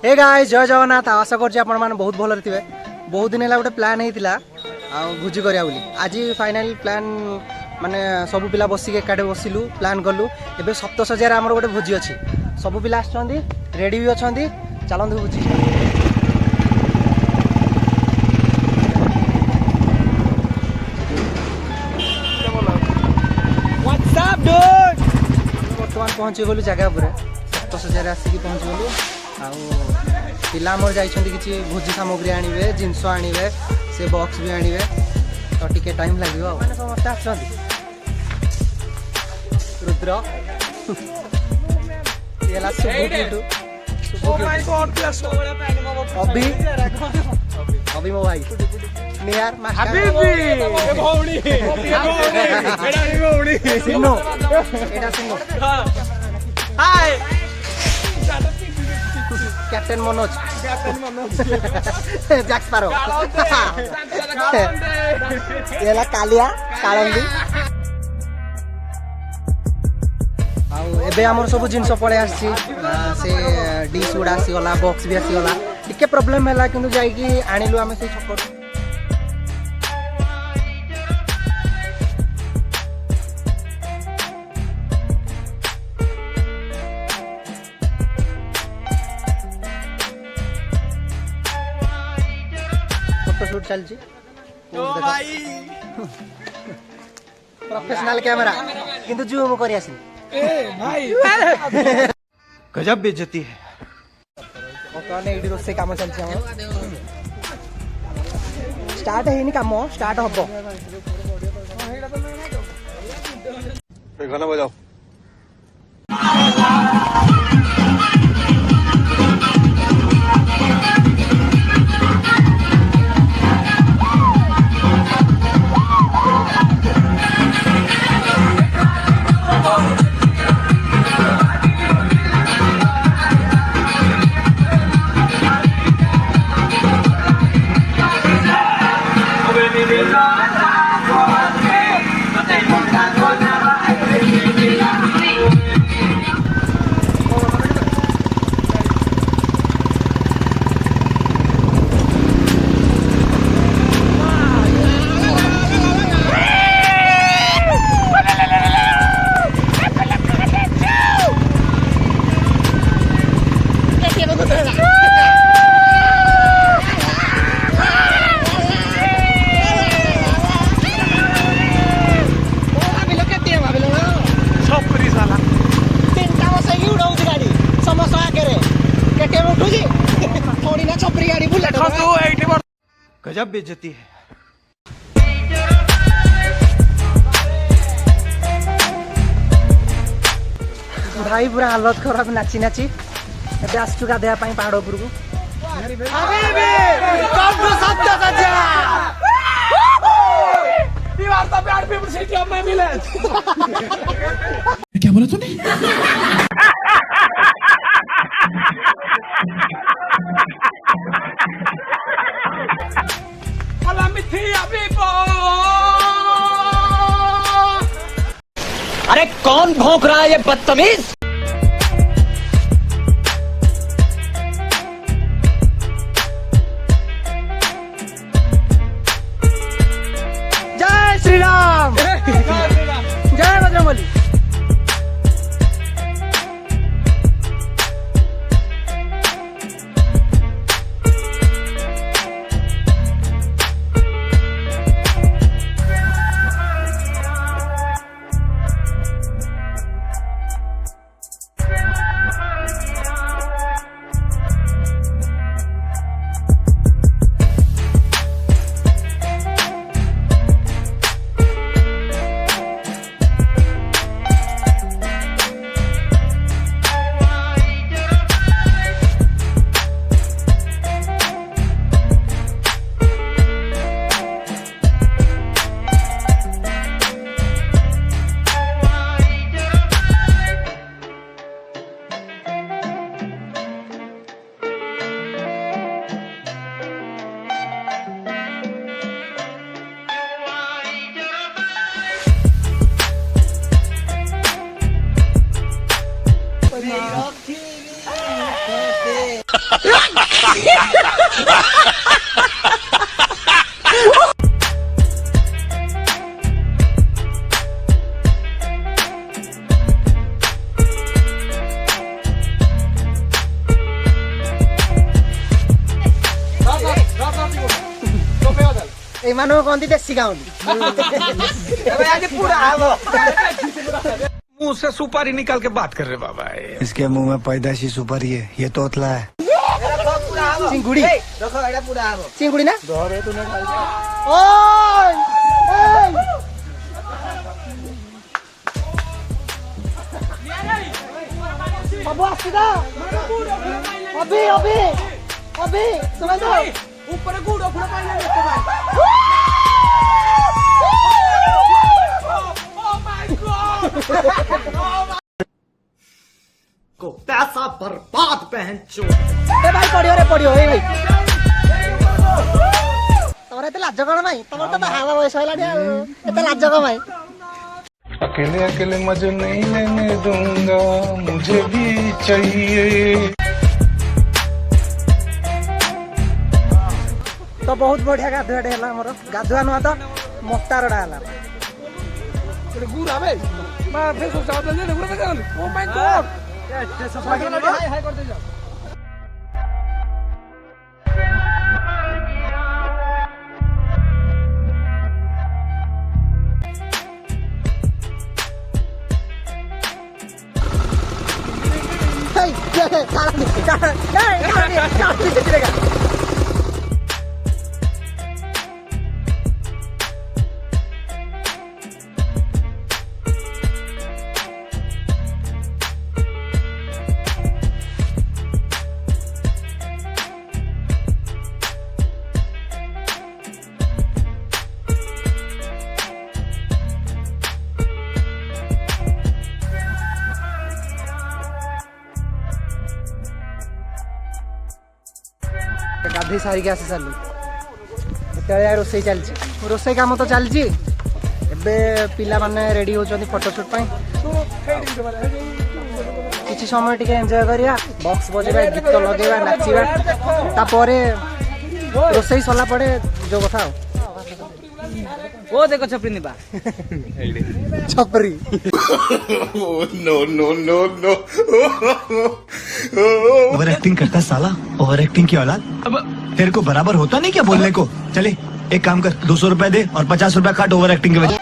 Hey guys जय जगन्नाथ आशा करछि आपण माने बहुत भलो रहिबे। बहुत दिन होला गोटे प्लान हेतिला आ भुजी करिया बोली आज फाइनल प्लान माने सब पिला बसी के एकाडे बसिलु प्लान कलु। एबे सप्तशଯ୍ୟା रे हमर गोटे भुजी अछि सब पिला आछंदी रेडी भी अछंदी चलंदु भुजी। व्हाट्स अप डूड वर्तमान पहुंची गलु जगह पर सप्तशଯ୍ୟା रे आसी पहुंची गलु। पिला मोर जाइछंदी किछि भोजी सामग्री आनिबे जिंस आनिबे से बॉक्स भी आनिबे तो टिके टाइम लागियो माने समस्त आछंदी। रुद्र येला सुबु ओ माय गॉड प्लस अभी मो भाई नियर मास्टर हबीबी ए भौणी एडा नी भौणी सिनो एडा सिनो हाय कैप्टन मनोज जैक स्पैरो येला कालिया कालंदी आउ एबे हमर सब जिंस पळे आसी से डिश उडा आसी गला बॉक्स भी आसी गला टिके प्रॉब्लम हैला किंतु जाई कि आनिलु हमें से छक्कर फोटो चल जी भाई प्रोफेशनल कैमरा किंतु जूम करी आसी ए भाई गजब बेइज्जती है। ओकने एडी रोसे काम चलछि हम स्टार्ट हेनी काम स्टार्ट हबो ए गाना बजाओ। गजब बेइज्जती है। भाई पूरा हालत खराब नाची नाची एबे आसु गाधेया पई पहाड़ ऊपर को हबीबी कम टू सप्तशଯ୍ୟା you are the bad people city of my village. क्या बोला तूने? अरे कौन भौंक रहा है ये बदतमीज? जय श्री राम जय बजरंगबली। ଏମାନଙ୍କୁ କହନ୍ତି ଦେଶୀ ଗାଉଁଲି। मुंह से सुपारी निकाल के बात कर रहे बाबा। इसके मुंह में पैदाशी सुपारी है, ये तोतला है। ଚିଙ୍ଗୁଡି ଚିଙ୍ଗୁଡି ନା ସବୁ ଆସିଲା ଅଭି ଅଭି ଅଭି ତୁମେ ତ ଉପରେ ଗୁଡ ଫୁଡ ପାଇଲା को पैसा बर्बाद पहन चो। ए भाई पड़ियो ए भाई तोरा एते लाज कण भाई तमर तो हावा बयस हलाडी आ एते लाज कण भाई अकेले अकेले मजे नहीं लेने दूंगा, मुझे भी चाहिए। तो बहुत बढ़िया गाधुआटे है मोर गाधुआ नुआ तो मोटारडा है गाधे सारिक आसी सारू ये रोसई चलती रोसई कम तो चलती पिला माने रेडी होचंदी फोटोशूट किसी समय टिके एंजॉय करिया बॉक्स बजेबा गीत लगेबा नाचिबा तापरे रोसई सरला पड़े जो कथा वो देखो छपरी निबा छपरी no no no no over acting करता साला, ओवर एक्टिंग की औलाद। अब तेरे को बराबर होता नहीं क्या बोलने को? चले एक काम कर, 200 रुपए दे और 50 रुपए काट ओवर एक्टिंग के वजह।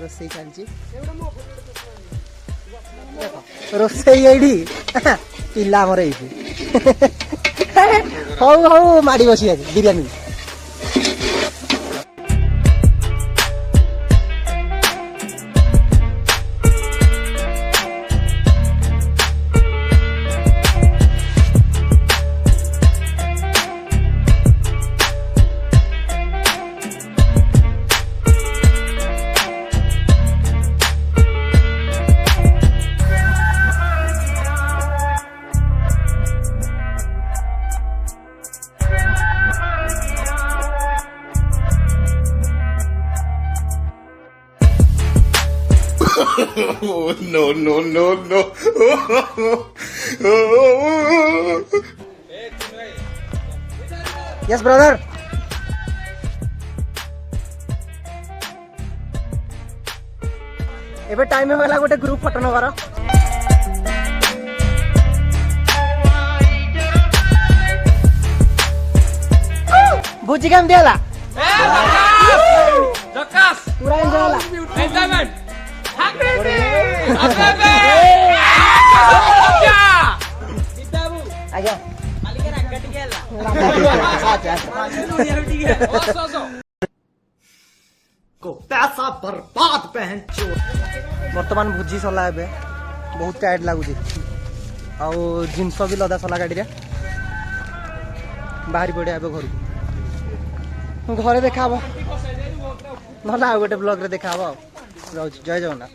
रोसई चलची रोसई एडी पिला हमर एठी हौ हौ माड़ी बसी आज biryani no no no no yes brother एबे टाइम हो गला गोटे ग्रुप फोटो नगर भोजी काम दियाला पूरा एंजॉय होला आजा को पैसा बर्बाद पहन चो। बर्तमान भोजी सरला एबे बहुत टायर्ड लागुची आउ जिनस भी लदा सरला गाड़ी रे बाहरी पड़े एबे घर घरे देखा ना गोटे ब्लॉग रे देखा जय जगन्नाथ।